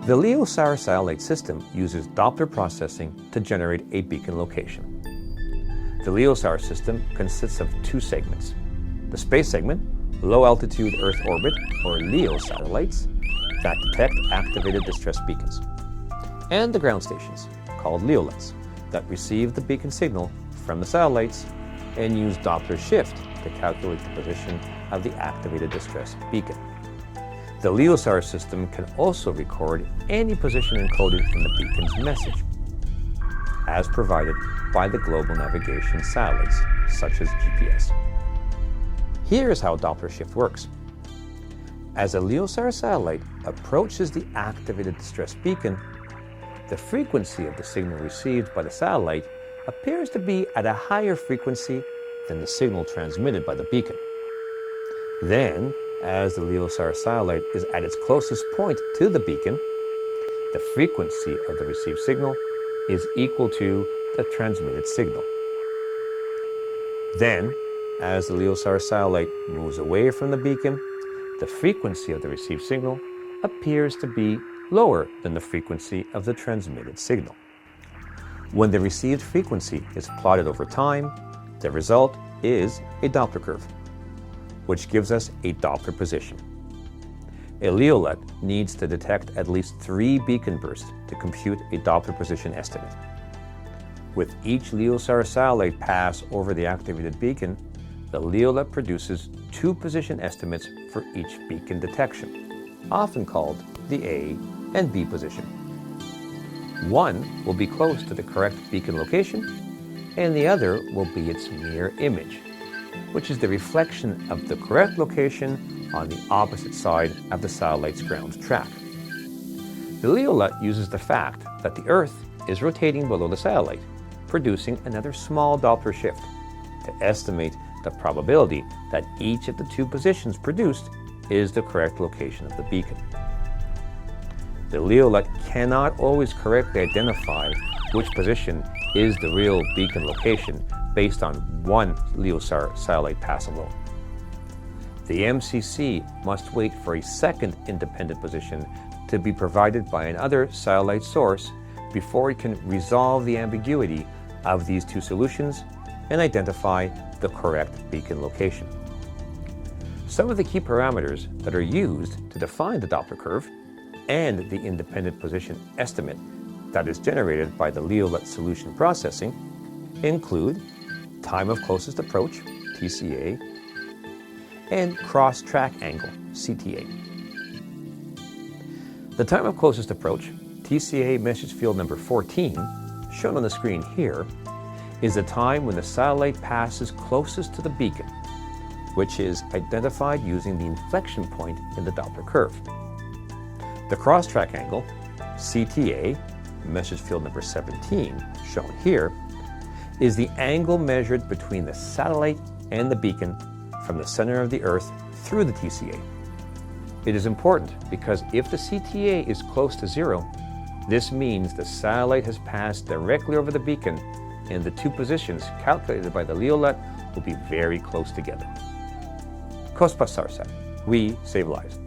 The LEO-SAR satellite system uses Doppler processing to generate a beacon location. The LEO-SAR system consists of two segments: the space segment, low-altitude Earth orbit, or LEO satellites, that detect activated distress beacons, and the ground stations, called LEOlets, that receive the beacon signal from the satellites and use Doppler shift to calculate the position of the activated distress beacon. The LEO-SAR system can also record any position encoded in the beacon's message, as provided by the global navigation satellites, such as GPS. Here's how Doppler shift works. As a LEO-SAR satellite approaches the activated distress beacon, the frequency of the signal received by the satellite appears to be at a higher frequency than the signal transmitted by the beacon. Then, as the LEO-SAR satellite is at its closest point to the beacon, the frequency of the received signal is equal to the transmitted signal. Then, as the LEO-SAR satellite moves away from the beacon, the frequency of the received signal appears to be lower than the frequency of the transmitted signal. When the received frequency is plotted over time, the result is a Doppler curve, which gives us a Doppler position. A LEOlet needs to detect at least 3 beacon bursts to compute a Doppler position estimate. With each LEO-SAR satellite pass over the activated beacon, the LEOlet produces 2 position estimates for each beacon detection, often called the A and B position. One will be close to the correct beacon location, and the other will be its mirror image, which is the reflection of the correct location on the opposite side of the satellite's ground track. The LEOlet uses the fact that the Earth is rotating below the satellite, producing another small Doppler shift, to estimate the probability that each of the 2 positions produced is the correct location of the beacon. The LEOlet cannot always correctly identify which position is the real beacon location based on one LEO-SAR satellite pass alone. The MCC must wait for a second independent position to be provided by another satellite source before it can resolve the ambiguity of these 2 solutions and identify the correct beacon location. Some of the key parameters that are used to define the Doppler curve and the independent position estimate that is generated by the LEOlet solution processing include time of closest approach, TCA, and cross-track angle, CTA. The time of closest approach, TCA message field number 14, shown on the screen here, is the time when the satellite passes closest to the beacon, which is identified using the inflection point in the Doppler curve. The cross-track angle, CTA, message field number 17, shown here, is the angle measured between the satellite and the beacon from the center of the Earth through the TCA. It is important because if the CTA is close to 0, this means the satellite has passed directly over the beacon and the 2 positions calculated by the LEOlet will be very close together. Kospas Sarsat, we save lives.